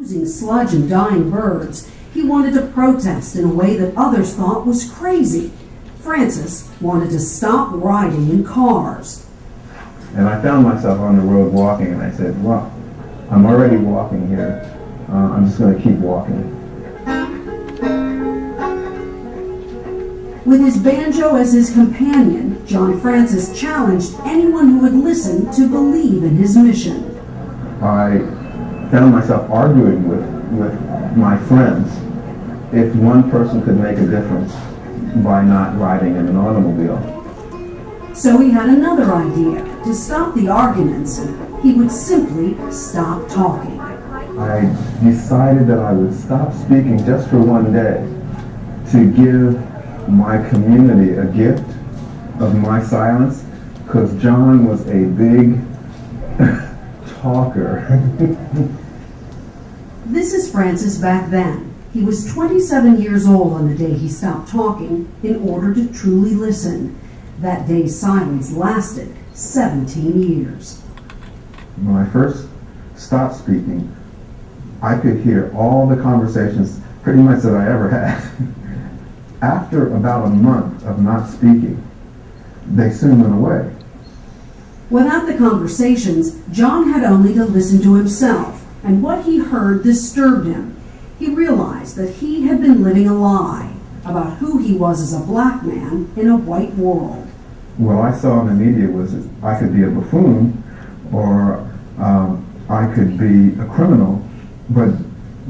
Using sludge and dying birds, he wanted to protest in a way that others thought was crazy. Francis wanted to stop riding in cars. And I found myself on the road walking, and I said, well, I'm already walking here. I'm just going to keep walking. With his banjo as his companion, John Francis challenged anyone who would listen to believe in his mission. I found myself arguing with my friends if one person could make a difference by not riding in an automobile. So he had another idea. To stop the arguments, he would simply stop talking. I decided that I would stop speaking just for one day to give my community a gift of my silence, because John was a big talker. This is Francis back then. He was 27 years old on the day he stopped talking in order to truly listen. That day's silence lasted 17 years. When I first stopped speaking, I could hear all the conversations pretty much that I ever had. After about a month of not speaking, they soon went away. Without the conversations, John had only to listen to himself, and what he heard disturbed him. He realized that he had been living a lie about who he was as a black man in a white world. What I saw in the media was that I could be a buffoon, or I could be a criminal, but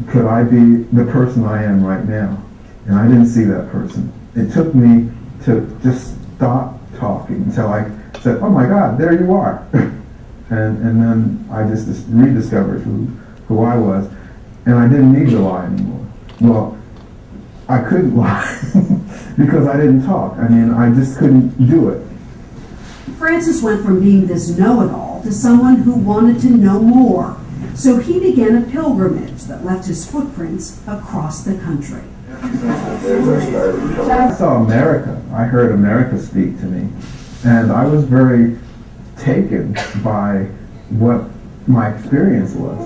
could I be the person I am right now? And I didn't see that person. It took me to just stop talking until I said, oh my God, there you are. and then I just rediscovered who I was, and I didn't need to lie anymore. Well, I couldn't lie because I didn't talk. I mean, I just couldn't do it. Francis went from being this know-it-all to someone who wanted to know more. So he began a pilgrimage that left his footprints across the country. I saw America. I heard America speak to me. And I was very taken by what my experience was.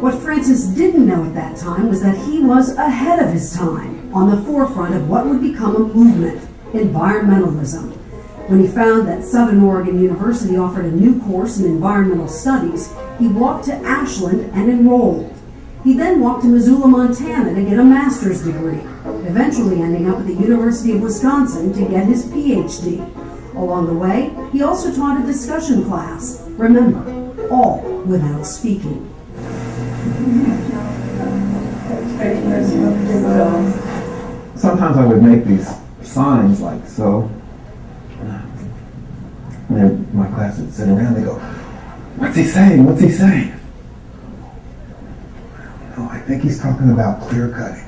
What Francis didn't know at that time was that he was ahead of his time, on the forefront of what would become a movement, environmentalism. When he found that Southern Oregon University offered a new course in environmental studies, he walked to Ashland and enrolled. He then walked to Missoula, Montana to get a master's degree, eventually ending up at the University of Wisconsin to get his Ph.D. Along the way, he also taught a discussion class. Remember, all without speaking. Sometimes I would make these signs like so. And my class would sit around, they go, what's he saying? What's he saying? No, I think he's talking about clear cutting.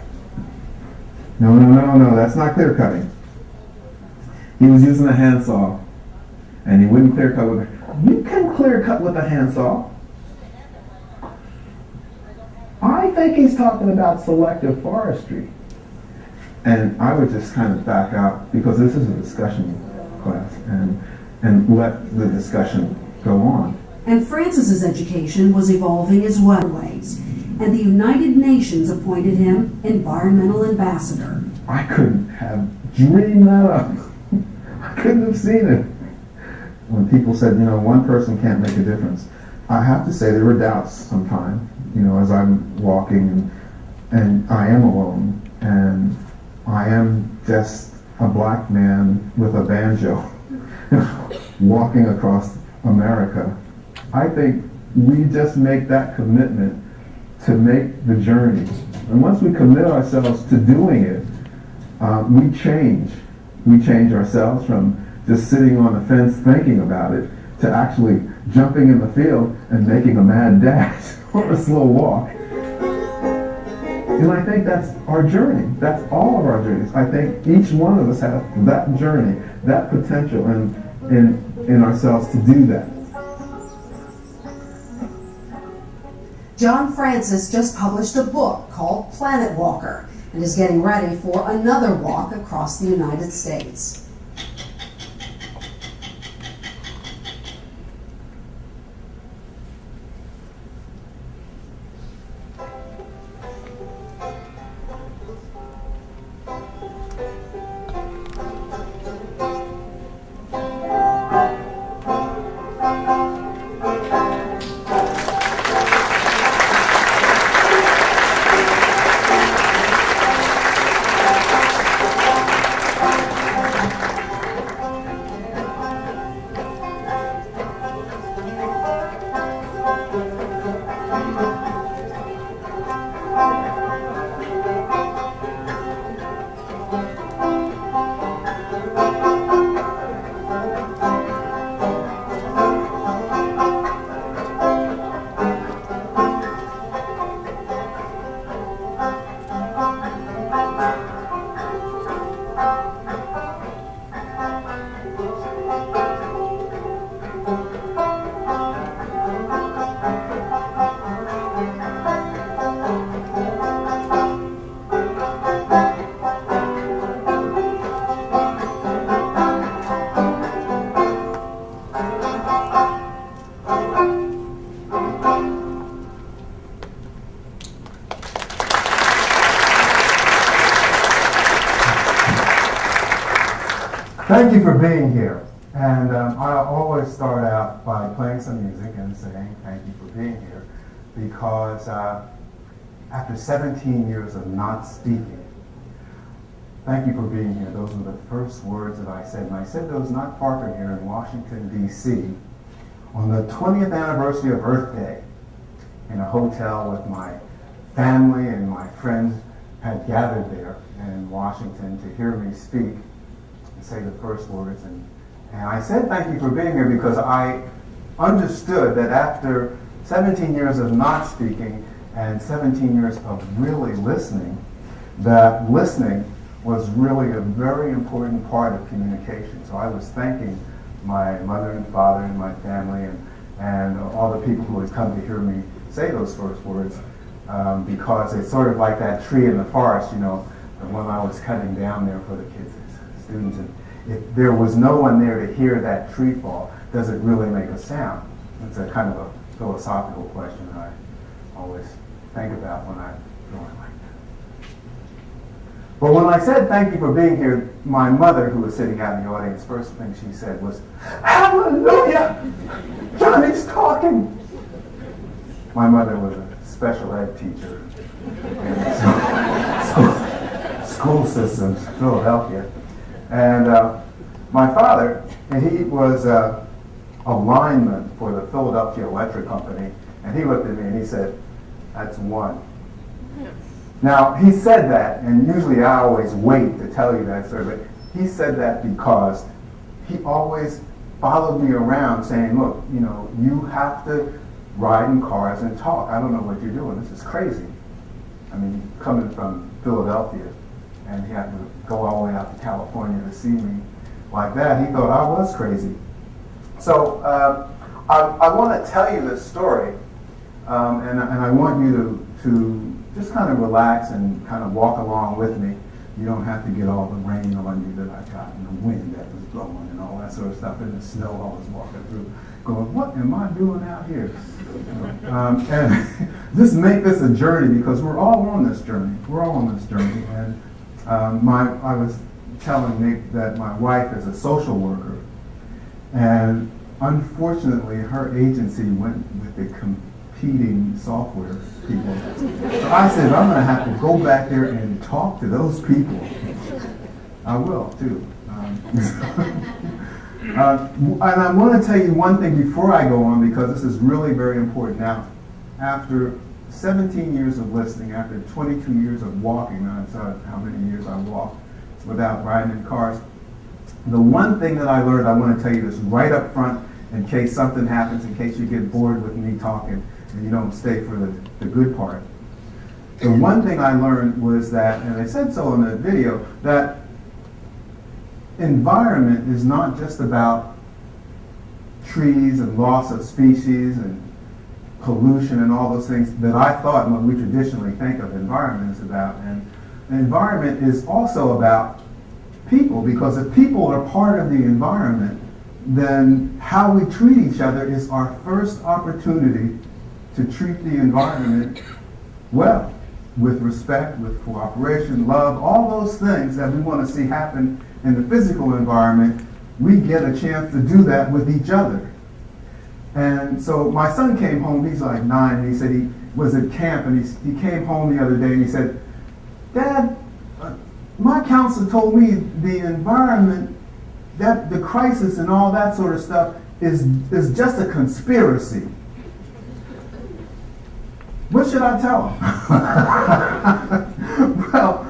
No, that's not clear cutting. He was using a handsaw, and he wouldn't clear cut with it. You can clear cut with a handsaw. I think he's talking about selective forestry. And I would just kind of back out, because this is a discussion class, and let the discussion go on. And Francis's education was evolving as well, and the United Nations appointed him environmental ambassador. I couldn't have dreamed that up. I couldn't have seen it. When people said, one person can't make a difference, I have to say there were doubts sometimes, as I'm walking, and I am alone, and I am just a black man with a banjo walking across America. I think we just make that commitment to make the journey. And once we commit ourselves to doing it, we change. We change ourselves from just sitting on the fence thinking about it to actually jumping in the field and making a mad dash or a slow walk. And I think that's our journey. That's all of our journeys. I think each one of us has that journey, that potential in ourselves to do that. John Francis just published a book called Planet Walker and is getting ready for another walk across the United States. Thank you for being here. And I always start out by playing some music and saying thank you for being here, because after 17 years of not speaking, thank you for being here. Those were the first words that I said. And I said those not far from here in Washington, D.C., on the 20th anniversary of Earth Day, in a hotel with my family and my friends had gathered there in Washington to hear me speak and say the first words. And I said thank you for being here because I understood that after 17 years of not speaking and 17 years of really listening, that listening was really a very important part of communication. So I was thanking my mother and father and my family and all the people who had come to hear me say those first words, because it's sort of like that tree in the forest, the one I was cutting down there for the kids, students. And if there was no one there to hear that tree fall, does it really make a sound? It's a kind of a philosophical question that I always think about when I'm going like that. But when I said thank you for being here, my mother, who was sitting out in the audience, first thing she said was, "Hallelujah! Johnny's talking!" My mother was a special ed teacher in the school systems, Philadelphia. And my father, and he was a lineman for the Philadelphia Electric Company, and he looked at me and he said, "That's one." Now, he said that, and usually I always wait to tell you that story, but he said that because he always followed me around saying, "Look, you have to ride in cars and talk. I don't know what you're doing. This is crazy." I mean, coming from Philadelphia, and he had to go all the way out to California to see me like that, he thought I was crazy. So I want to tell you this story, and I want you to just kind of relax and kind of walk along with me. You don't have to get all the rain on you that I got and the wind that was blowing and all that sort of stuff, and the snow I was walking through, going, "What am I doing out here?" And just make this a journey, because we're all on this journey. We're all on this journey. And I was telling Nick that my wife is a social worker, and unfortunately her agency went with the competing software people. So I said, I'm going to have to go back there and talk to those people. I will, too. And I want to tell you one thing before I go on, because this is really very important. Now, after 17 years of listening, after 22 years of walking, I saw how many years I walked without riding in cars, the one thing that I learned, I want to tell you this right up front, in case something happens, in case you get bored with me talking and you don't stay for the good part. The one thing I learned was that, and I said so in the video, that environment is not just about trees and loss of species and pollution and all those things that I thought what we traditionally think of environment is about. And the environment is also about people, because if people are part of the environment, then how we treat each other is our first opportunity to treat the environment well, with respect, with cooperation, love, all those things that we want to see happen in the physical environment. We get a chance to do that with each other. And so my son came home, he's like 9, and he said he was at camp, and he came home the other day and he said, "Dad, my counselor told me the environment, that the crisis and all that sort of stuff is just a conspiracy." What should I tell him? Well,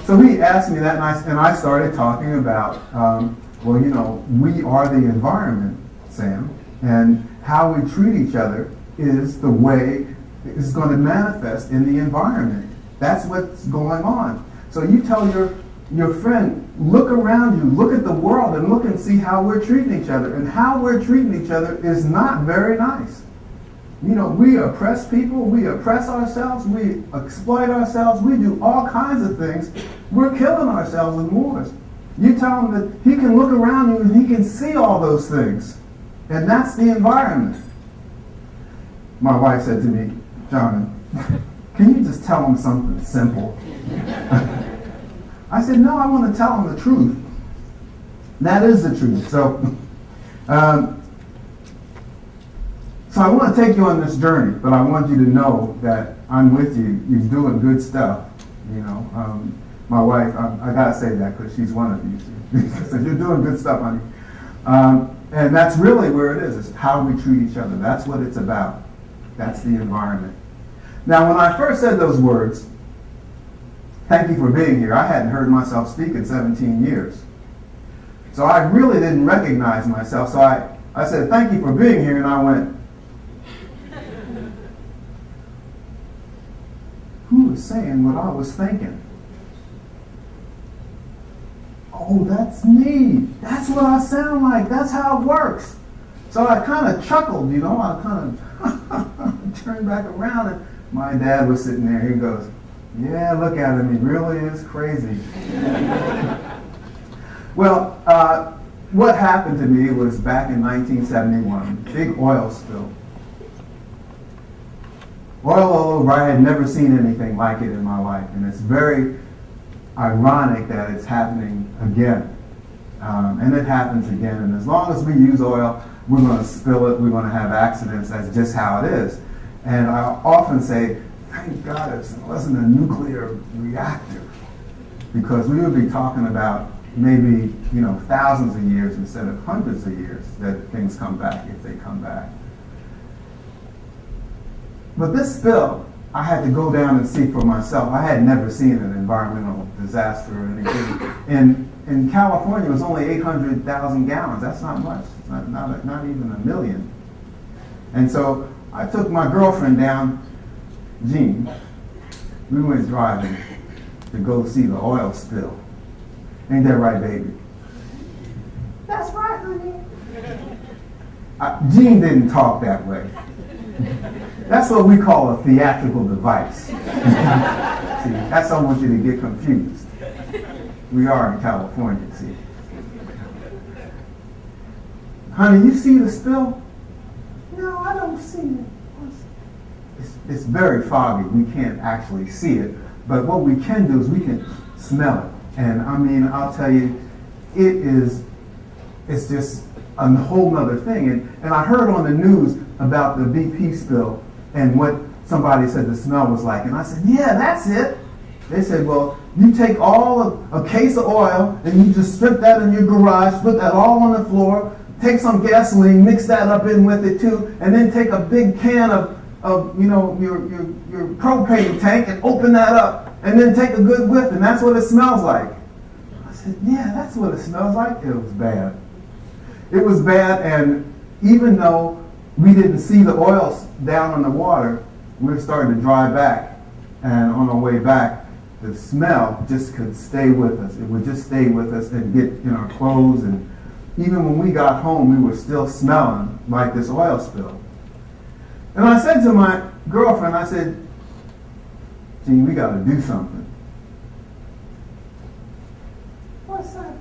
so he asked me that, and I started talking about, we are the environment, Sam, and how we treat each other is the way it's going to manifest in the environment. That's what's going on. So you tell your friend, look around you, look at the world, and look and see how we're treating each other. And how we're treating each other is not very nice. We oppress people, we oppress ourselves, we exploit ourselves, we do all kinds of things. We're killing ourselves in wars. You tell him that he can look around you and he can see all those things. And that's the environment. My wife said to me, "John, can you just tell him something simple?" I said, "No, I want to tell him the truth." That is the truth. So I want to take you on this journey, but I want you to know that I'm with you. You're doing good stuff. You know, my wife, I gotta say that because she's one of you. So you're doing good stuff, honey. And that's really where it is how we treat each other. That's what it's about. That's the environment. Now, when I first said those words, thank you for being here, I hadn't heard myself speak in 17 years. So I really didn't recognize myself. So I said, thank you for being here, and I went, who was saying what I was thinking? Oh, that's me. That's what I sound like. That's how it works. So I kind of chuckled, you know. I kind of turned back around, and my dad was sitting there. He goes, yeah, look at him. He really is crazy. Well, what happened to me was back in 1971, big oil spill. Oil all over. I had never seen anything like it in my life, and it's very ironic that it's happening again. And it happens again, and as long as we use oil, we're going to spill it, we're going to have accidents. That's just how it is. And I often say, thank God it wasn't a nuclear reactor, because we would be talking about maybe, you know, thousands of years instead of hundreds of years that things come back, if they come back. But this spill, I had to go down and see for myself. I had never seen an environmental disaster or anything. In California, it was only 800,000 gallons. That's not much. It's not even a million. And so I took my girlfriend down, Jean. We went driving to go see the oil spill. Ain't that right, baby? That's right, honey. Jean didn't talk that way. That's what we call a theatrical device. See, that's how I want you to get confused. We are in California, see. Honey, you see the spill? No, I don't see it. It's very foggy. We can't actually see it. But what we can do is we can smell it. And I mean, I'll tell you, it's just a whole nother thing. And I heard on the news about the BP spill and what somebody said the smell was like. And I said, yeah, that's it. They said, well, you take a case of oil and you just strip that in your garage, put that all on the floor, take some gasoline, mix that up in with it too, and then take a big can of you know, your propane tank and open that up, and then take a good whiff, and that's what it smells like. I said, yeah, that's what it smells like. It was bad. It was bad, and even though we didn't see the oil down on the water, we were starting to drive back, and on our way back, the smell just could stay with us. It would just stay with us and get in our clothes, and even when we got home, we were still smelling like this oil spill. And I said to my girlfriend, I said, Jean, we got to do something. What's that?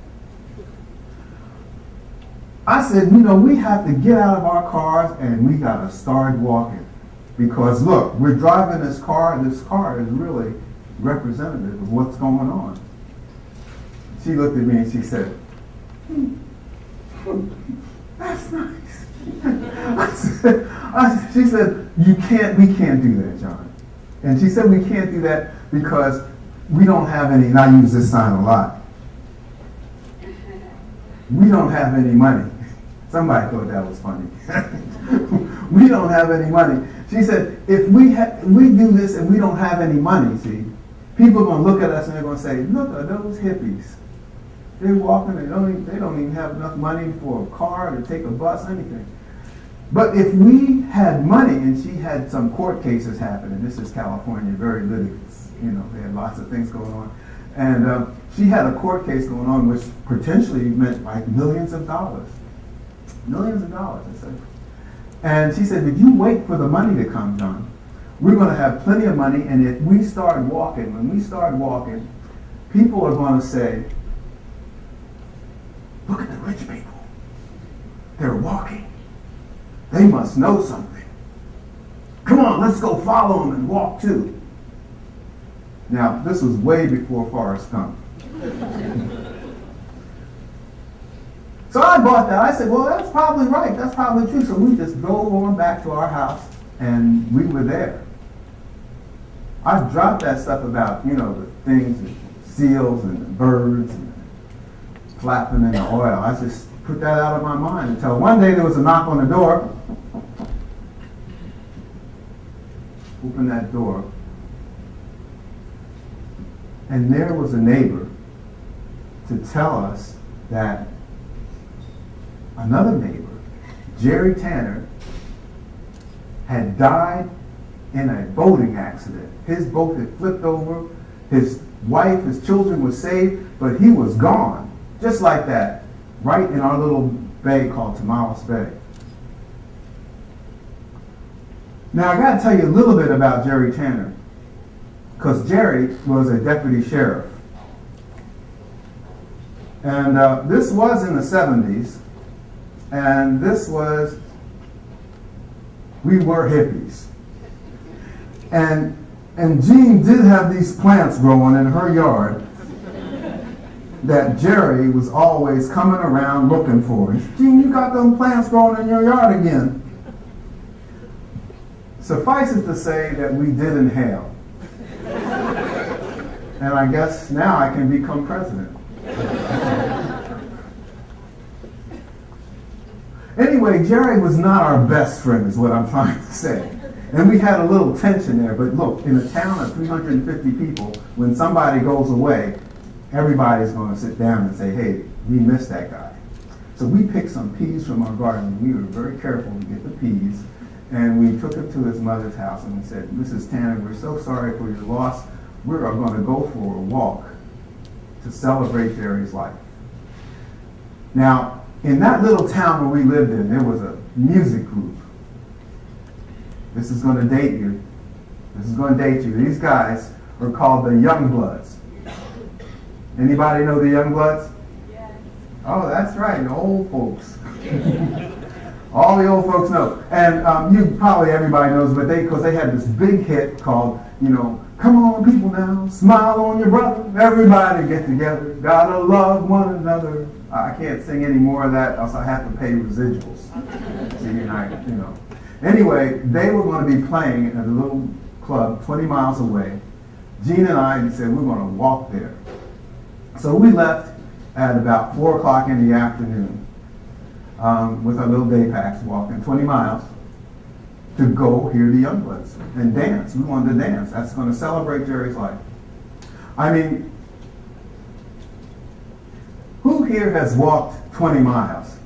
I said, you know, we have to get out of our cars and we got to start walking. Because look, we're driving this car, and this car is really representative of what's going on. She looked at me and she said, that's nice. She said, we can't do that, John. And she said we can't do that because we don't have any, and I use this sign a lot, we don't have any money. Somebody thought that was funny. We don't have any money. She said, if we do this and we don't have any money, see, people are going to look at us and they're going to say, look at those hippies. They're walking, they don't even have enough money for a car to take a bus, anything. But if we had money, and she had some court cases happening, this is California, very litigious, you know, they had lots of things going on. And she had a court case going on which potentially meant like millions of dollars. Millions of dollars, I said. And she said, if you wait for the money to come, John, we're going to have plenty of money, and if we start walking, when we start walking, people are going to say, look at the rich people. They're walking. They must know something. Come on, let's go follow them and walk too. Now, this was way before Forrest Gump. So I bought that. I said, well, that's probably right. That's probably true. So we just drove on back to our house, and we were there. I've dropped that stuff about, the things, the seals and the birds and flapping in the oil. I just put that out of my mind until one day there was a knock on the door. Open that door. And there was a neighbor to tell us that another neighbor, Jerry Tanner, had died in a boating accident. His boat had flipped over. His wife, his children were saved, but he was gone. Just like that, right in our little bay called Tamales Bay. Now, I got to tell you a little bit about Jerry Tanner, because Jerry was a deputy sheriff. And this was in the 70s, and we were hippies. And Jean did have these plants growing in her yard that Jerry was always coming around looking for. He said, Jean, you got them plants growing in your yard again. Suffice it to say that we did inhale. And I guess now I can become president. Anyway, Jerry was not our best friend, is what I'm trying to say. And we had a little tension there. But look, in a town of 350 people, when somebody goes away, everybody's going to sit down and say, hey, we missed that guy. So we picked some peas from our garden. We were very careful to get the peas. And we took him to his mother's house and we said, Mrs. Tanner, we're so sorry for your loss. We're going to go for a walk to celebrate Jerry's life. Now, in that little town where we lived in, there was a music group. This is going to date you. These guys are called the Youngbloods. Anybody know the Youngbloods? Yes. Oh, that's right, the old folks. All the old folks know. And everybody knows, but because they had this big hit called, come on people now, smile on your brother, everybody get together, gotta love one another. I can't sing any more of that, else I have to pay residuals. Anyway, they were going to be playing at a little club 20 miles away. Gene and I said, we're going to walk there. So we left at about 4 o'clock in the afternoon with our little day packs, walking 20 miles to go hear the Youngbloods and dance. We wanted to dance. That's going to celebrate Jerry's life. I mean, who here has walked 20 miles?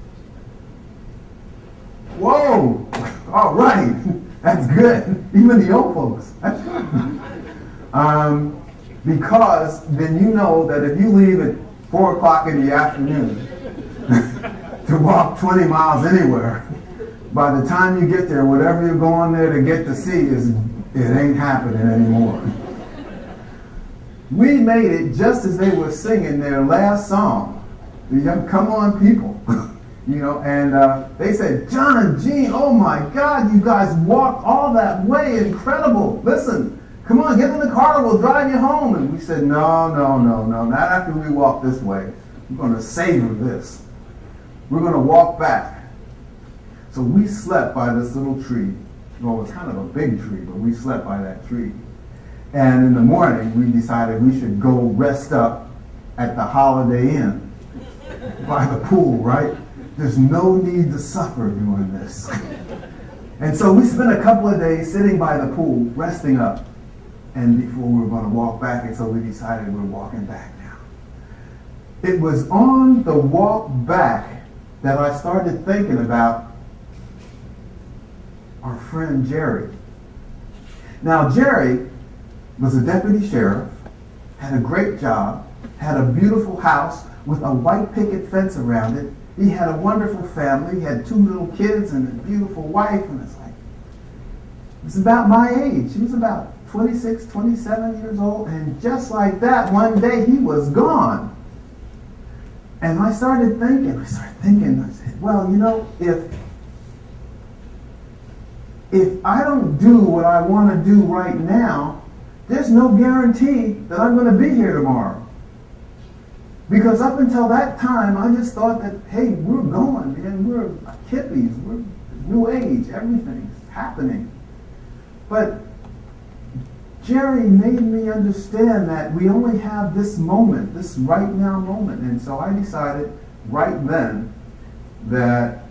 Whoa! All right. That's good. Even the old folks. That's good. Because then you know that if you leave at 4 o'clock in the afternoon to walk 20 miles anywhere, by the time you get there, whatever you're going there to get to see it ain't happening anymore. We made it just as they were singing their last song. Come on, people. And they said, John and Jean, oh my God, you guys walked all that way. Incredible. Listen, come on, get in the car. We'll drive you home. And we said, no. Not after we walk this way. We're going to savor this. We're going to walk back. So we slept by this little tree. Well, it was kind of a big tree, but we slept by that tree. And in the morning, we decided we should go rest up at the Holiday Inn by the pool, right? There's no need to suffer doing this. And so we spent a couple of days sitting by the pool, resting up, and before we were going to walk back, and so we decided we're walking back now. It was on the walk back that I started thinking about our friend Jerry. Now, Jerry was a deputy sheriff, had a great job, had a beautiful house with a white picket fence around it. He had a wonderful family. He had 2 little kids and a beautiful wife. And it's about my age. He was about 26, 27 years old. And just like that, one day he was gone. And I started thinking, I said, well, if I don't do what I want to do right now, there's no guarantee that I'm going to be here tomorrow. Because up until that time, I just thought that, hey, we're going, man. We're hippies. We're new age. Everything's happening. But Jerry made me understand that we only have this moment, this right now moment. And so I decided right then that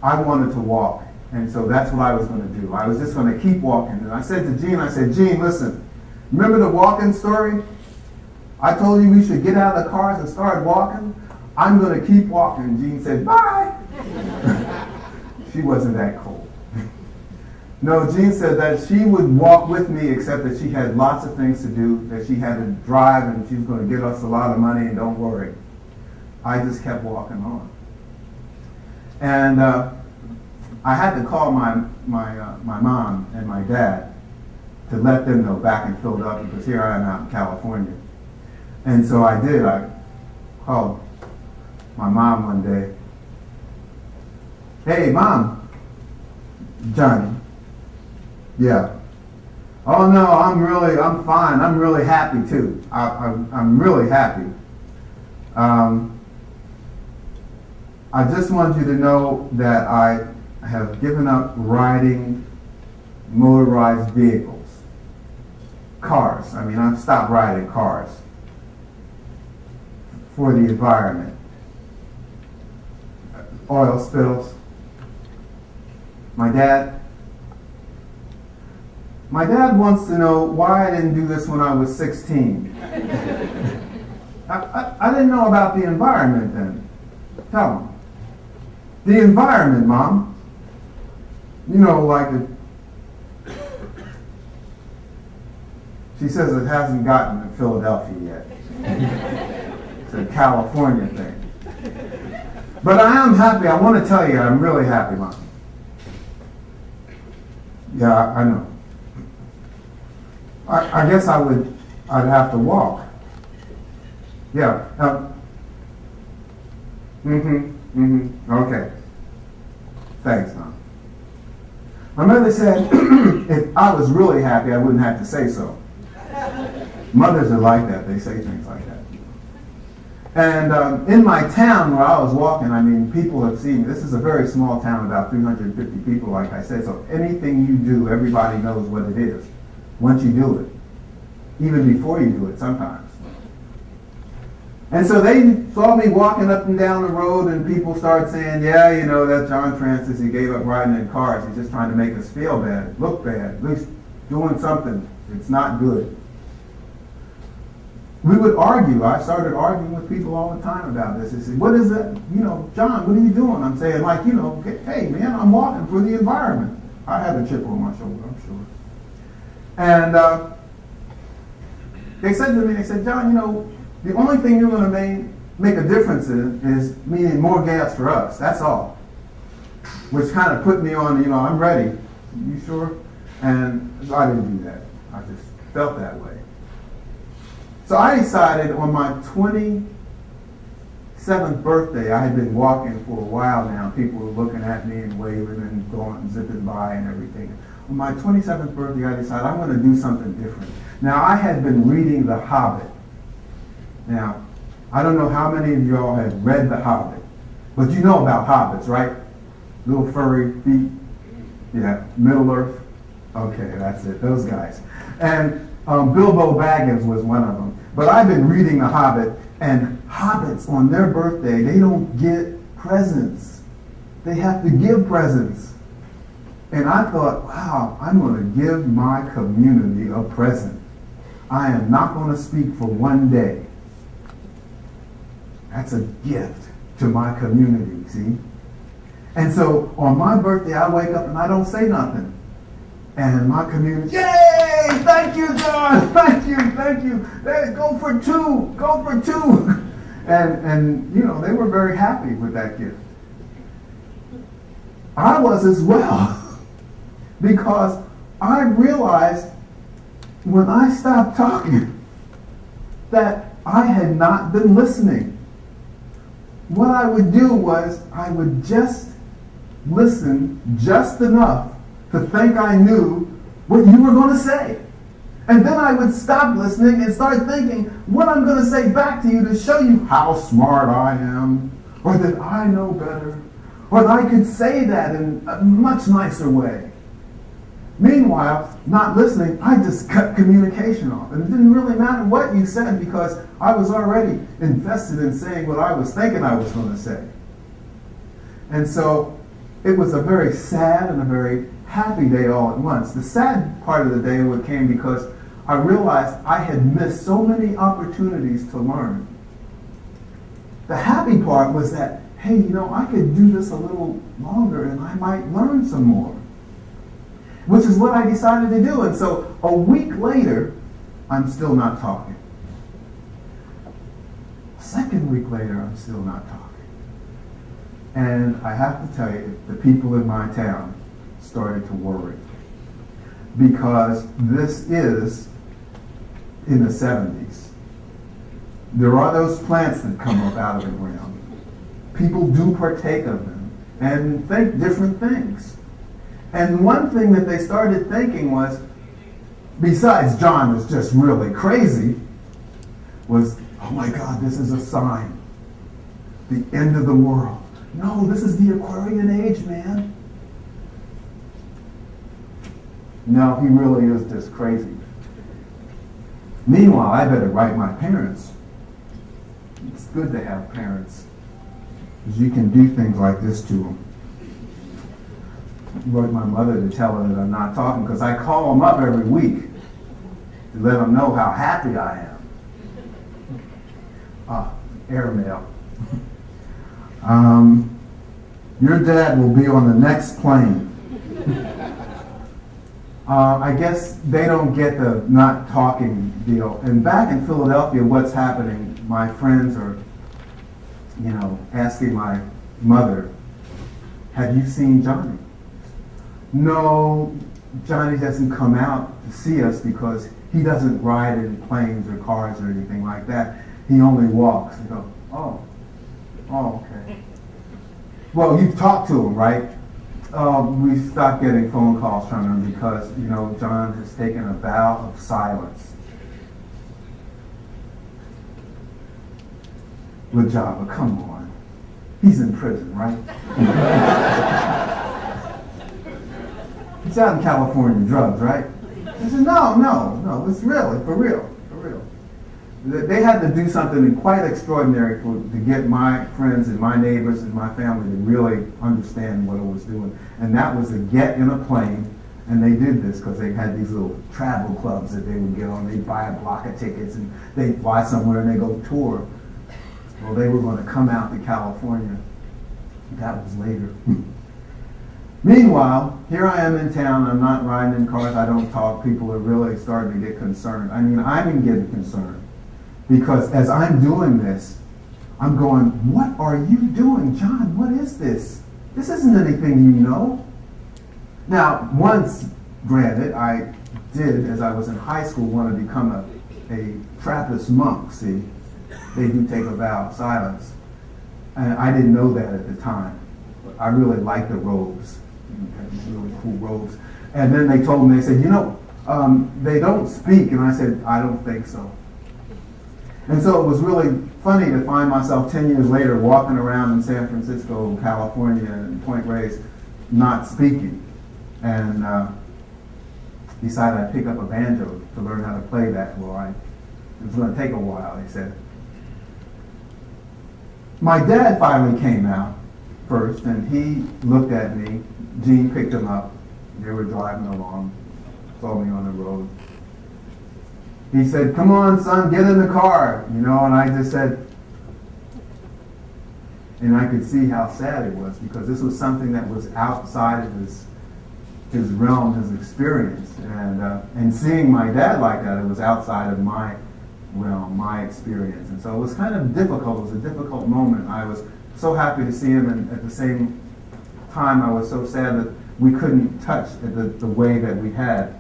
I wanted to walk. And so that's what I was going to do. I was just going to keep walking. And I said to Gene, Gene, listen, remember the walking story? I told you we should get out of the cars and start walking. I'm going to keep walking. Gene said, bye. She wasn't that cold. No, Jean said that she would walk with me, except that she had lots of things to do, that she had to drive, and she was going to get us a lot of money, and don't worry. I just kept walking on. And I had to call my mom and my dad to let them know back in Philadelphia, because here I am out in California. And so I did. I called my mom one day. Hey, Mom. Johnny. Yeah. Oh no, I'm fine. I'm really happy too. I'm really happy. I just want you to know that I have given up riding motorized vehicles. Cars. I mean, I've stopped riding cars for the environment. Oil spills. My dad wants to know why I didn't do this when I was 16. I didn't know about the environment then. Tell him. The environment, Mom. You know, like she says it hasn't gotten to Philadelphia yet. It's a California thing. But I am happy. I want to tell you, I'm really happy, Mom. Yeah, I know. I guess I'd have to walk. Yeah. Okay. Thanks, Mom. My mother said if I was really happy, I wouldn't have to say so. Mothers are like that. They say things like that. And in my town where I was walking, I mean, people have seen me. This is a very small town, about 350 people, like I said. So anything you do, everybody knows what it is once you do it, even before you do it sometimes. And so they saw me walking up and down the road, and people started saying, yeah, you know, that John Francis, he gave up riding in cars. He's just trying to make us feel bad, look bad, at least doing something. It's not good. We would argue. I started arguing with people all the time about this. They said, what is that? You know, John, what are you doing? I'm saying, like, you know, hey, man, I'm walking for the environment. I have a chip on my shoulder, I'm sure. And they said to me, they said, John, you know, the only thing you're going to make a difference in is meaning more gas for us. That's all. Which kind of put me on, you know, I'm ready. You sure? And I didn't do that. I just felt that way. So I decided on my 27th birthday, I had been walking for a while now. People were looking at me and waving and going, zipping by and everything. On my 27th birthday, I decided I'm going to do something different. Now, I had been reading The Hobbit. Now, I don't know how many of y'all have read The Hobbit, but you know about hobbits, right? Little furry feet. Yeah, Middle Earth. Okay, that's it, those guys. And Bilbo Baggins was one of them. But I've been reading The Hobbit, and hobbits on their birthday, they don't get presents. They have to give presents. And I thought, wow, I'm going to give my community a present. I am not going to speak for one day. That's a gift to my community, see? And so on my birthday, I wake up and I don't say nothing. And my community, yay! Thank you, John! Thank you! Hey, go for two! Go for two! And you know, they were very happy with that gift. I was as well. Because I realized when I stopped talking that I had not been listening. What I would do was I would just listen just enough to think I knew what you were going to say. And then I would stop listening and start thinking what I'm going to say back to you to show you how smart I am, or that I know better, or that I could say that in a much nicer way. Meanwhile, not listening, I just cut communication off. And it didn't really matter what you said because I was already invested in saying what I was thinking I was going to say. And so it was a very sad and a very happy day all at once. The sad part of the day came because I realized I had missed so many opportunities to learn. The happy part was that, hey, I could do this a little longer and I might learn some more. Which is what I decided to do. And so a week later, I'm still not talking. A second week later, I'm still not talking. And I have to tell you, the people in my town started to worry. Because this is in the 70s. There are those plants that come up out of the ground. People do partake of them and think different things. And one thing that they started thinking was, besides John was just really crazy, was, oh my God, this is a sign. The end of the world. No, this is the Aquarian age, man. No, he really is just crazy. Meanwhile, I better write my parents. It's good to have parents, because you can do things like this to them. I wrote my mother to tell her that I'm not talking, because I call them up every week to let them know how happy I am. Airmail. Your dad will be on the next plane. I guess they don't get the not talking deal. And back in Philadelphia, what's happening, my friends are, asking my mother, have you seen Johnny? No, Johnny doesn't come out to see us because he doesn't ride in planes or cars or anything like that. He only walks. You go, oh, okay. Well, you've talked to him, right? We stopped getting phone calls from him because, John has taken a vow of silence with Java. Come on. He's in prison, right? He's out in California, drugs, right? I said, no, it's real, for real. They had to do something quite extraordinary to get my friends and my neighbors and my family to really understand what I was doing. And that was to get in a plane, and they did this because they had these little travel clubs that they would get on. They'd buy a block of tickets, and they'd fly somewhere, and they'd go tour. Well, they were going to come out to California. That was later. Meanwhile, here I am in town. I'm not riding in cars. I don't talk. People are really starting to get concerned. I mean, I'm even getting concerned. Because as I'm doing this, I'm going, what are you doing, John? What is this? This isn't anything you know. Now, once, granted, I did, as I was in high school, want to become a Trappist monk, see? They do take a vow of silence. And I didn't know that at the time. But I really liked the robes. Really cool robes. And then they told me, they said, they don't speak. And I said, I don't think so. And so it was really funny to find myself 10 years later walking around in San Francisco, California, and Point Reyes, not speaking. And decided I'd pick up a banjo to learn how to play that. Well, it was going to take a while, they said. My dad finally came out first, and he looked at me. Gene picked him up. They were driving along, saw me on the road. He said, come on, son, get in the car. And I just said, and I could see how sad it was because this was something that was outside of his realm, his experience. And seeing my dad like that, it was outside of my realm, my experience. And so it was kind of difficult. It was a difficult moment. I was so happy to see him, and at the same time, I was so sad that we couldn't touch the way that we had.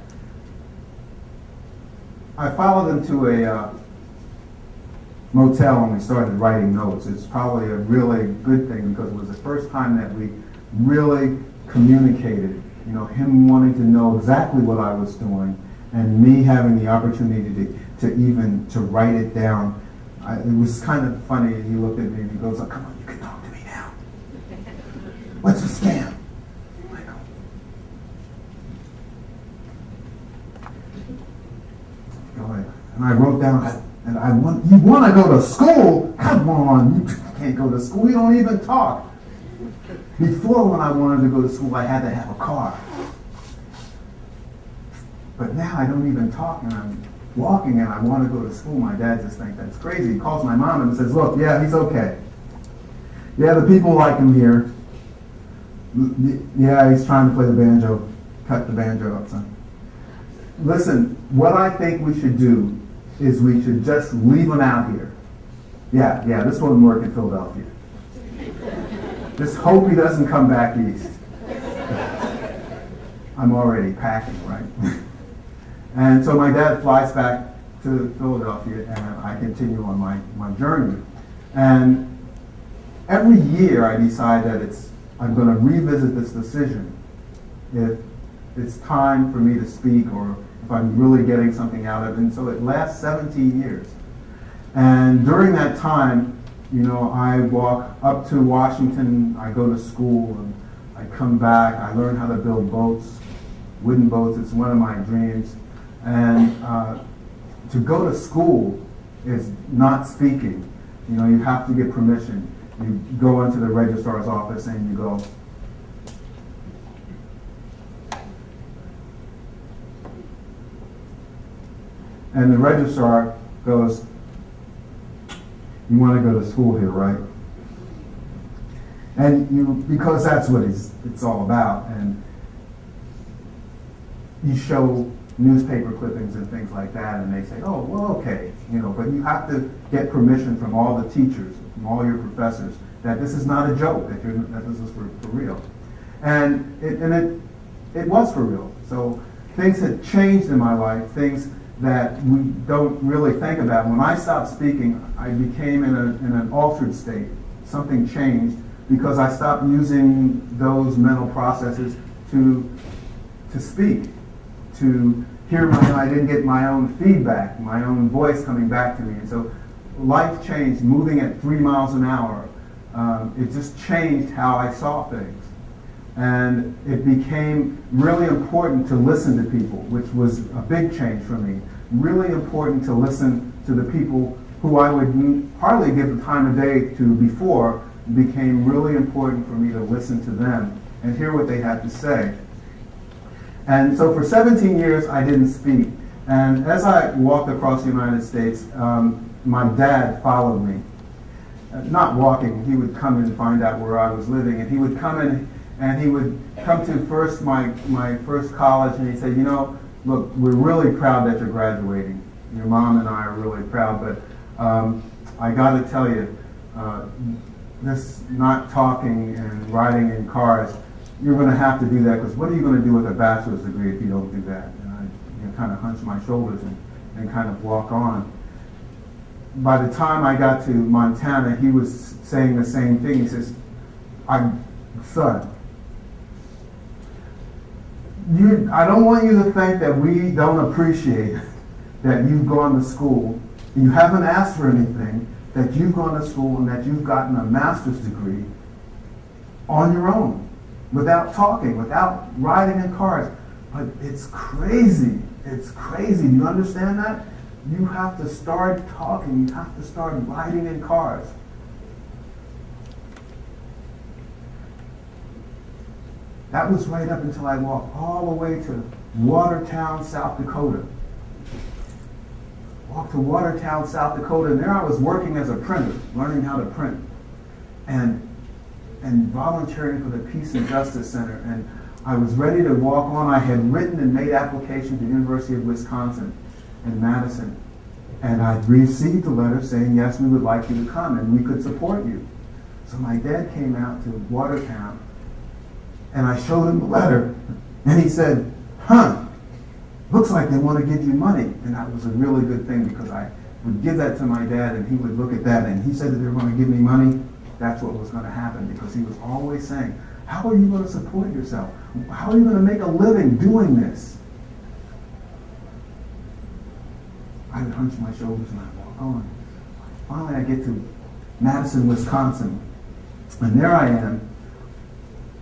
I followed him to a motel and we started writing notes. It's probably a really good thing because it was the first time that we really communicated, him wanting to know exactly what I was doing and me having the opportunity to write it down, it was kind of funny. He looked at me and he goes, "Oh, come on, you can talk to me now. What's a scam?" I go, go ahead. And I wrote down, you want to go to school? Come on, you can't go to school. You don't even talk. Before, when I wanted to go to school, I had to have a car. But now I don't even talk, and I'm walking and I want to go to school. My dad just thinks that's crazy. He calls my mom and says, "Look, yeah, he's okay. Yeah, the people like him here. Yeah, he's trying to play the banjo. Cut the banjo up, son." Listen, what I think we should do is we should just leave him out here. Yeah, this won't work in Philadelphia. Just hope he doesn't come back east. I'm already packing, right? And so my dad flies back to Philadelphia, and I continue on my journey. And every year I decide that I'm going to revisit this decision if it's time for me to speak or if I'm really getting something out of it. And so it lasts 17 years. And during that time, I walk up to Washington, I go to school, and I come back, I learn how to build boats, wooden boats. It's one of my dreams. And to go to school is not speaking. You have to get permission. You go into the registrar's office and you go, and the registrar goes, "You want to go to school here, right?" And because that's what it's all about. And you show newspaper clippings and things like that, and they say, "Oh, well, okay," but you have to get permission from all the teachers, from all your professors, that this is not a joke, that this is for real. And it was for real. So things had changed in my life, things that we don't really think about. When I stopped speaking, I became in an altered state. Something changed because I stopped using those mental processes to speak, to hear I didn't get my own feedback, my own voice coming back to me. And so life changed, moving at 3 miles an hour. It just changed how I saw things. And it became really important to listen to people, which was a big change for me. Really important to listen to the people who I would hardly give the time of day to before. It became really important for me to listen to them and hear what they had to say. And so for 17 years, I didn't speak. And as I walked across the United States, my dad followed me. Not walking, he would come and find out where I was living. And he would come in and he would come to my first college, and he'd say, "Look, we're really proud that you're graduating. Your mom and I are really proud, but I got to tell you, this not talking and riding in cars, you're going to have to do that, because what are you going to do with a bachelor's degree if you don't do that?" And I kind of hunch my shoulders and kind of walk on. By the time I got to Montana, he was saying the same thing. He says, "Son, I don't want you to think that we don't appreciate that you've gone to school, you haven't asked for anything, that you've gone to school and that you've gotten a master's degree on your own, without talking, without riding in cars. But it's crazy. It's crazy. Do you understand that? You have to start talking. You have to start riding in cars." That was right up until I walked all the way to Watertown, South Dakota. Walked to Watertown, South Dakota, and there I was working as a printer, learning how to print, and volunteering for the Peace and Justice Center. And I was ready to walk on. I had written and made application to the University of Wisconsin in Madison, and I'd received a letter saying, "Yes, we would like you to come, and we could support you." So my dad came out to Watertown, and I showed him the letter, and he said, "Looks like they want to give you money." And that was a really good thing, because I would give that to my dad, and he would look at that, and he said that they were going to give me money. That's what was going to happen, because he was always saying, "How are you going to support yourself? How are you going to make a living doing this?" I would hunch my shoulders and I'd walk on. Finally, I get to Madison, Wisconsin. And there I am.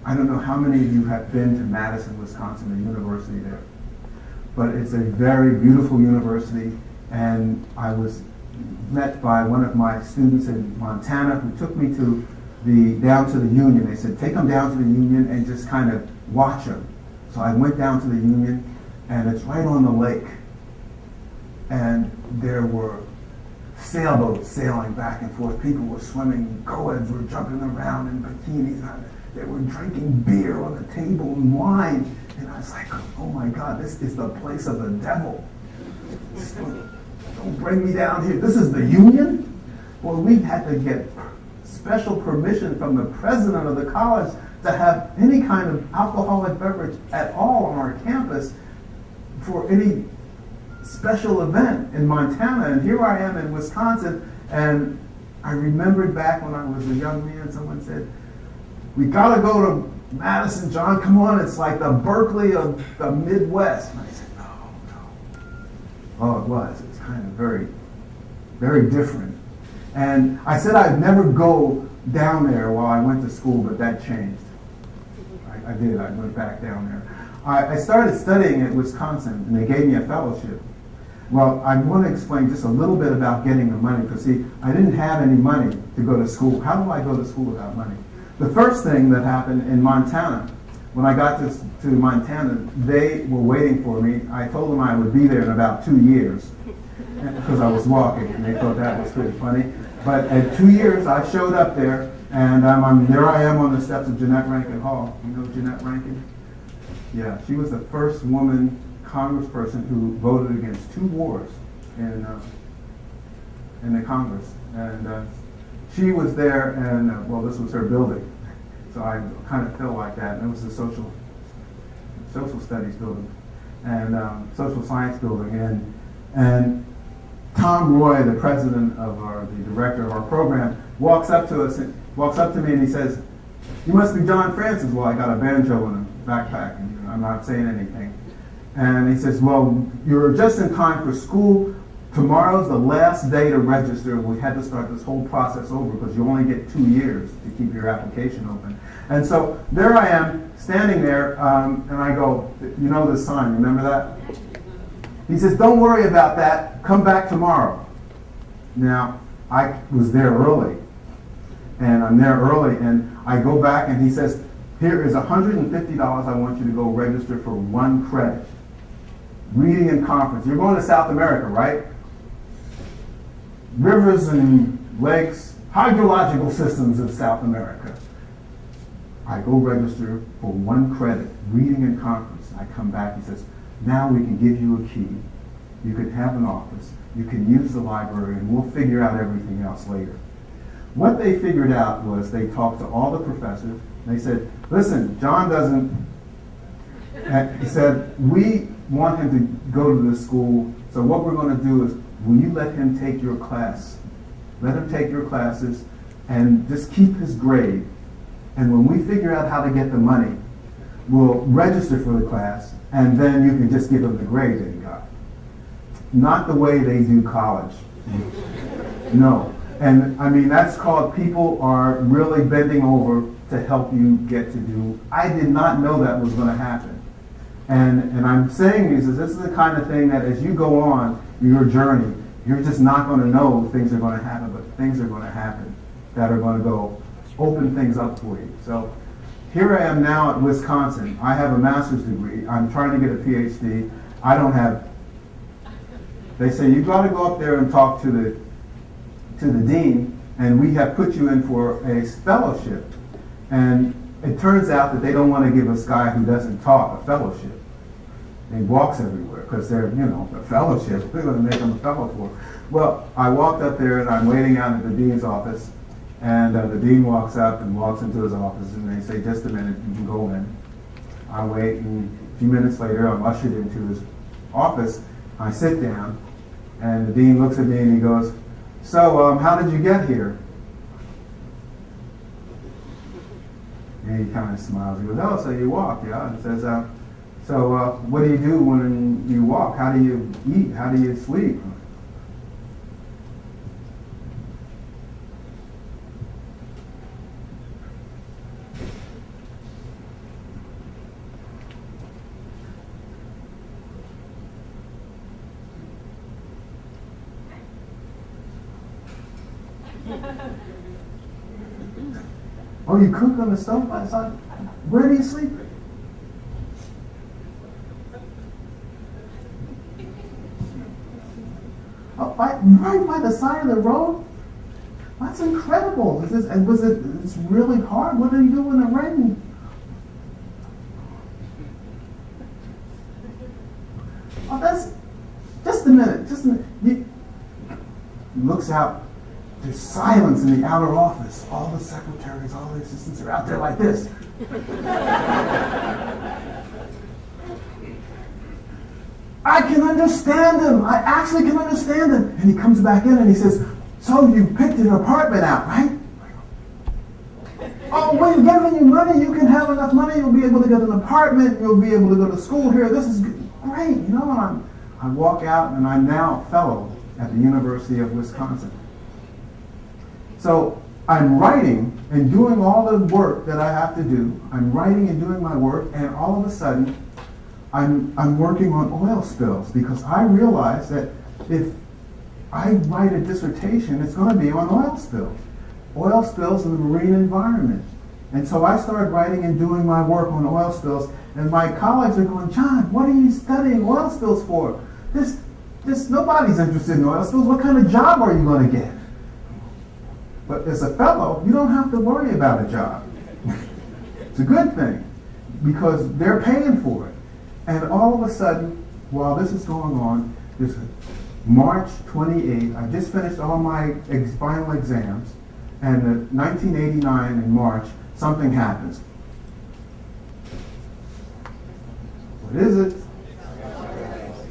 I don't know how many of you have been to Madison, Wisconsin, the university there. But it's a very beautiful university. And I was met by one of my students in Montana who took me down to the Union. They said, take them down to the Union and just kind of watch them. So I went down to the Union, and it's right on the lake. And there were sailboats sailing back and forth. People were swimming. Co-eds were jumping around in bikinis. They were drinking beer on the table and wine. And I was like, oh my God, this is the place of the devil. Don't bring me down here. This is the Union? Well, we had to get special permission from the president of the college to have any kind of alcoholic beverage at all on our campus for any special event in Montana. And here I am in Wisconsin, and I remembered back when I was a young man, someone said, we gotta go to Madison, John, come on, it's like the Berkeley of the Midwest. And I said, no. Oh, it was kind of very, very different. And I said I'd never go down there while I went to school, but that changed. I did. I went back down there. I started studying at Wisconsin, and they gave me a fellowship. Well, I want to explain just a little bit about getting the money, because see, I didn't have any money to go to school. How do I go to school without money? The first thing that happened in Montana, when I got to Montana, they were waiting for me. I told them I would be there in about 2 years, because I was walking, and they thought that was pretty funny. But at 2 years, I showed up there, and there I am on the steps of Jeanette Rankin Hall. You know Jeanette Rankin? Yeah, she was the first woman congressperson who voted against 2 wars in the Congress. And she was there, and well, this was her building. So I kind of felt like that. And it was the social studies building and social science building. And Tom Roy, the president of the director of our program, walks up to me and he says, "You must be John Francis." Well, I got a banjo in a backpack, and I'm not saying anything. And he says, "Well, you're just in time for school. Tomorrow's the last day to register. We had to start this whole process over because you only get 2 years to keep your application open." And so there I am, standing there, and I go, "You know this sign, remember that?" He says, "Don't worry about that. Come back tomorrow." Now, I was there early, and I'm there early, and I go back, and he says, "Here is $150. I want you to go register for 1 credit. Reading and conference. You're going to South America, right? Rivers and lakes, hydrological systems of South America." I go register for 1 credit, reading and conference. I come back, he says, "Now we can give you a key. You can have an office. You can use the library, and we'll figure out everything else later." What they figured out was they talked to all the professors. They said, "Listen, John doesn't," and he said, "we want him to go to this school, so what we're going to do is, will you let him take your class? Let him take your classes and just keep his grade. And when we figure out how to get the money, we'll register for the class, and then you can just give him the grade that he got." Not the way they do college. No. And I mean, that's called people are really bending over to help you get to do. I did not know that was going to happen. And I'm saying this is the kind of thing that as you go on your journey, you're just not going to know things are going to happen, but things are going to happen that are going to go open things up for you. So here I am now at Wisconsin. I have a master's degree. I'm trying to get a Ph.D. I don't have. They say you've got to go up there and talk to the dean, and we have put you in for a fellowship. And it turns out that they don't want to give this guy who doesn't talk a fellowship. He walks everywhere because they're, a fellowship. They're going to make him a fellow for. Well, I walked up there and I'm waiting out at the dean's office, and the dean walks up and walks into his office, and they say, "Just a minute, you can go in." I wait, and a few minutes later, I'm ushered into his office. I sit down, and the dean looks at me and he goes, "So, how did you get here?" And he kind of smiles. He goes, "Oh, so you walk, yeah?" And says, "So what do you do when you walk? How do you eat? How do you sleep?" Oh, you cook on the stove by the side? Where do you sleep? Oh, right by the side of the road? That's incredible. It's really hard? What do you do in the rain? Oh, that's, just a minute. He looks out. There's silence in the outer office. All the secretaries, all the assistants are out there like this. I can understand him. I actually can understand him. And he comes back in and he says, so you picked an apartment out, right? Oh, we're giving you money. You can have enough money. You'll be able to get an apartment. You'll be able to go to school here. This is great. You know, and I walk out and I'm now a fellow at the University of Wisconsin. So I'm writing and doing all the work that I have to do. I'm writing and doing my work, and all of a sudden, I'm working on oil spills, because I realize that if I write a dissertation, it's going to be on oil spills in the marine environment. And so I started writing and doing my work on oil spills, and my colleagues are going, John, what are you studying oil spills for? Nobody's interested in oil spills. What kind of job are you going to get? But as a fellow, you don't have to worry about a job. It's a good thing, because they're paying for it. And all of a sudden, while this is going on, this March 28th, I just finished all my final exams, and in 1989 in March, something happens. What is it?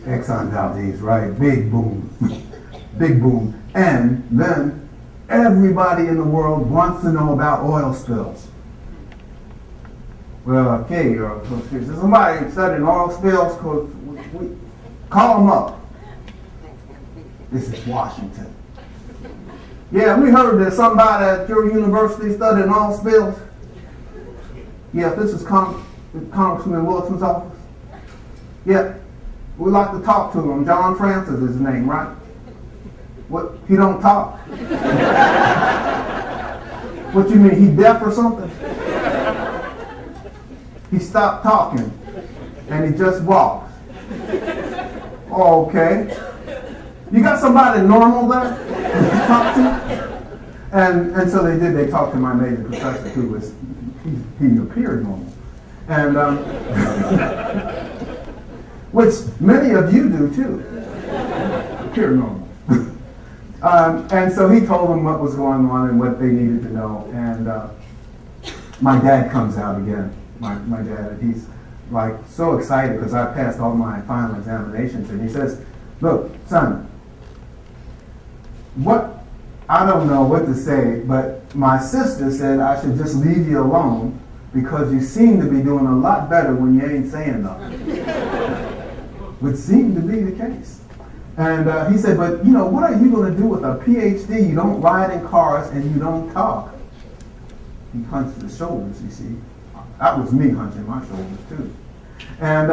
Exxon Valdez, right? Big boom. Big boom. And then everybody in the world wants to know about oil spills. Well, okay, is there somebody studying oil spills? We call them up. This is Washington. Yeah, we heard that somebody at your university studying oil spills. Yeah, this is Congressman Wilson's office. Yeah, we'd like to talk to him. John Francis is his name, right? What, he don't talk? What you mean, he deaf or something? He stopped talking, and he just walks. Oh, okay. You got somebody normal there to talk to? And so they did. They talked to my major professor, who was, he appeared normal. And, which many of you do too. Appear normal. And so he told them what was going on and what they needed to know. And my dad comes out again. My dad, and he's like so excited because I passed all my final examinations, and he says, look, son, I don't know what to say, but my sister said I should just leave you alone because you seem to be doing a lot better when you ain't saying nothing. Which seemed to be the case. And he said, but what are you going to do with a Ph.D.? You don't ride in cars and you don't talk. He hunched his shoulders, you see. That was me hunching my shoulders too. And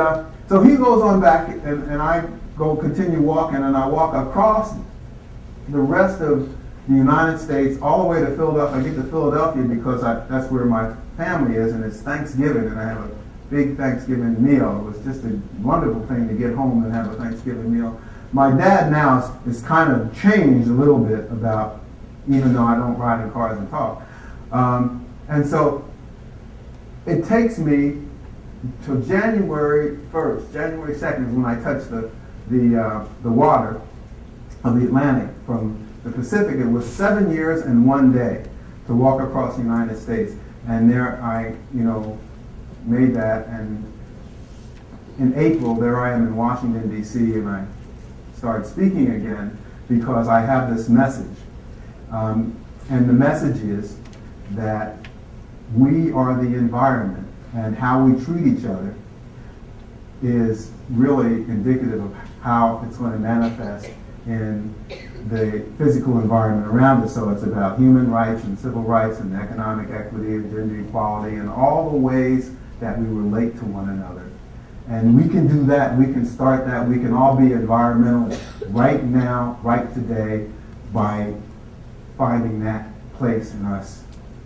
so he goes on back, and I continue walking, and I walk across the rest of the United States all the way to Philadelphia. I get to Philadelphia because that's where my family is, and it's Thanksgiving, and I have a big Thanksgiving meal. It was just a wonderful thing to get home and have a Thanksgiving meal. My dad now is kind of changed a little bit about, even though I don't ride in cars and talk. And so it takes me till January 1st, January 2nd is when I touch the water of the Atlantic from the Pacific. It was 7 years and 1 day to walk across the United States. And there I, made that. And in April, there I am in Washington, D.C., and I started speaking again because I have this message. And the message is that we are the environment, and how we treat each other is really indicative of how it's going to manifest in the physical environment around us. So it's about human rights and civil rights and economic equity and gender equality and all the ways that we relate to one another. And we can do that. We can start that. We can all be environmentalists right now, right today, by finding that place in us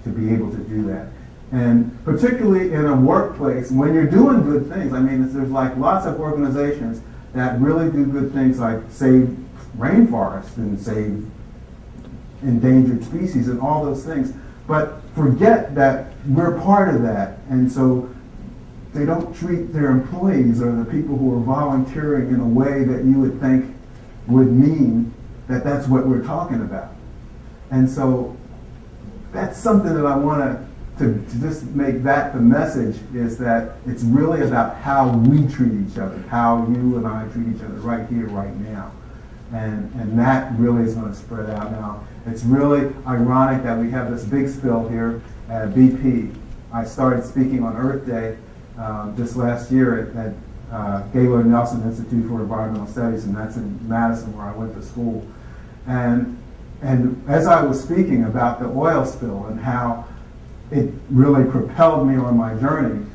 to be able to do that. And particularly in a workplace, when you're doing good things, I mean, there's like lots of organizations that really do good things like save rainforests and save endangered species and all those things, but forget that we're part of that. And so they don't treat their employees or the people who are volunteering in a way that you would think would mean that that's what we're talking about. And so that's something that I want to just make that the message, is that it's really about how we treat each other, how you and I treat each other right here, right now. And that really is going to spread out now. It's really ironic that we have this big spill here at BP. I started speaking on Earth Day this last year at Gaylord Nelson Institute for Environmental Studies, and that's in Madison where I went to school. And as I was speaking about the oil spill and how it really propelled me on my journey,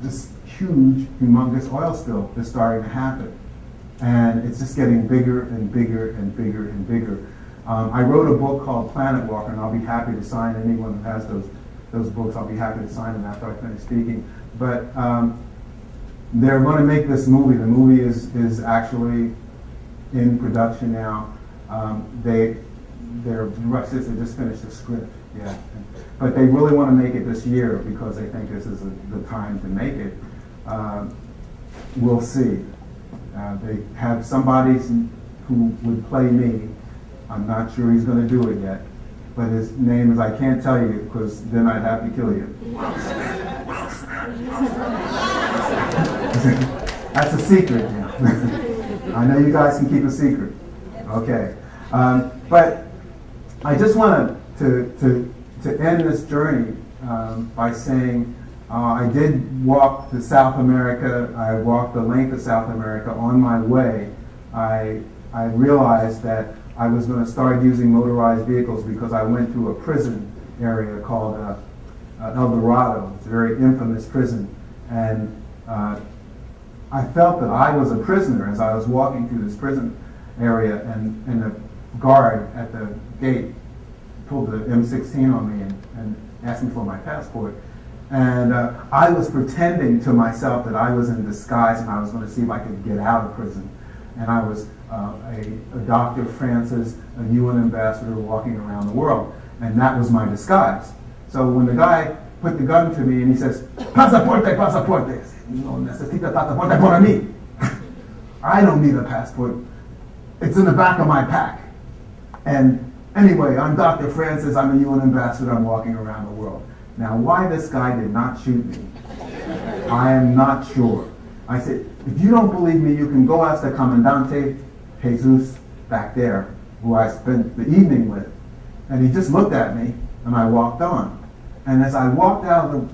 this huge, humongous oil spill is starting to happen. And it's just getting bigger and bigger and bigger and bigger. I wrote a book called Planet Walker, and I'll be happy to sign anyone who has those books. I'll be happy to sign them after I finish speaking. But they're going to make this movie. The movie is actually in production now. Their directors, they just finished the script. Yeah. But they really want to make it this year because they think this is the time to make it. We'll see. They have somebody who would play me. I'm not sure he's going to do it yet. But his name is, I can't tell you because then I'd have to kill you. That's a secret now. I know you guys can keep a secret. Okay. But I just want to end this journey by saying I did walk to South America. I walked the length of South America. On my way, I realized that I was going to start using motorized vehicles because I went to a prison area called El Dorado. It's a very infamous prison. And I felt that I was a prisoner as I was walking through this prison area, and the guard at the gate pulled the M16 on me and asked me for my passport. And I was pretending to myself that I was in disguise and I was going to see if I could get out of prison. And I was a Dr. Francis, a UN ambassador walking around the world. And that was my disguise. So when the guy put the gun to me and he says, "Pasaporte, pasaporte," I said, "No necesita pasaporte para mí." I don't need a passport. It's in the back of my pack. And anyway, I'm Dr. Francis, I'm a UN ambassador, I'm walking around the world. Now, why this guy did not shoot me, I am not sure. I said, if you don't believe me, you can go ask the Comandante Jesus back there, who I spent the evening with. And he just looked at me, and I walked on. And as I walked around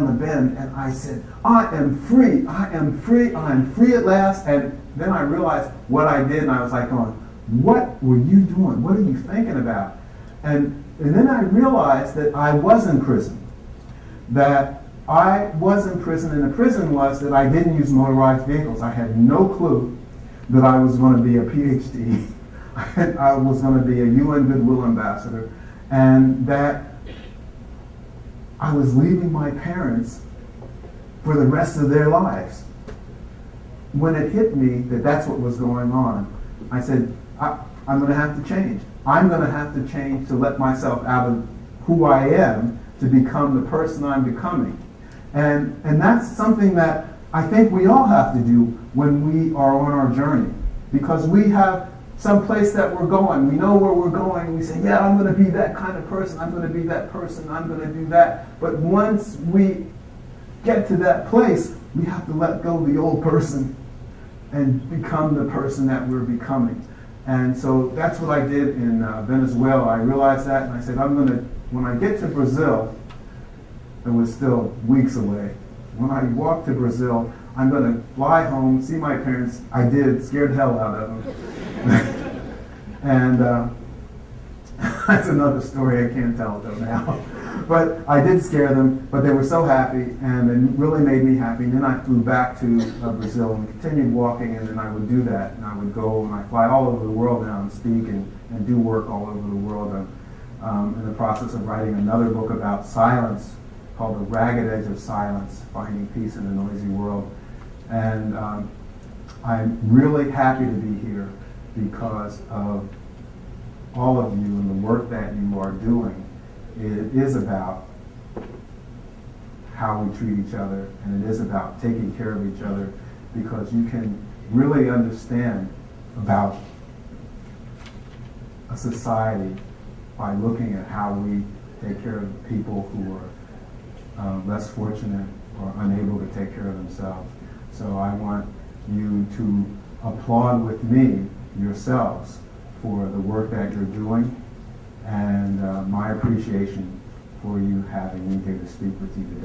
the bend, and I said, I am free, I am free, I am free at last. And then I realized what I did, and I was like going, what were you doing? What are you thinking about? And then I realized that I was in prison. That I was in prison, and the prison was that I didn't use motorized vehicles. I had no clue that I was going to be a Ph.D. I was going to be a UN Goodwill Ambassador, and that I was leaving my parents for the rest of their lives. When it hit me that that's what was going on, I said, I'm going to have to change. I'm going to have to change to let myself out of who I am to become the person I'm becoming. And that's something that I think we all have to do when we are on our journey. Because we have some place that we're going. We know where we're going. We say, yeah, I'm going to be that kind of person. I'm going to be that person. I'm going to do that. But once we get to that place, we have to let go of the old person and become the person that we're becoming. And so that's what I did in Venezuela. I realized that, and I said, when I get to Brazil, it was still weeks away. When I walk to Brazil, I'm going to fly home, see my parents. I did, scared the hell out of them. And that's another story I can't tell though now. But I did scare them, but they were so happy, and it really made me happy. And then I flew back to Brazil and continued walking, and then I would do that. And I would go, and I fly all over the world now and speak and do work all over the world. in the process of writing another book about silence called The Ragged Edge of Silence, Finding Peace in a Noisy World. And I'm really happy to be here because of all of you and the work that you are doing. It is about how we treat each other, and it is about taking care of each other, because you can really understand about a society by looking at how we take care of the people who are less fortunate or unable to take care of themselves. So I want you to applaud with me yourselves for the work that you're doing, and my appreciation for you having me here to speak with you today.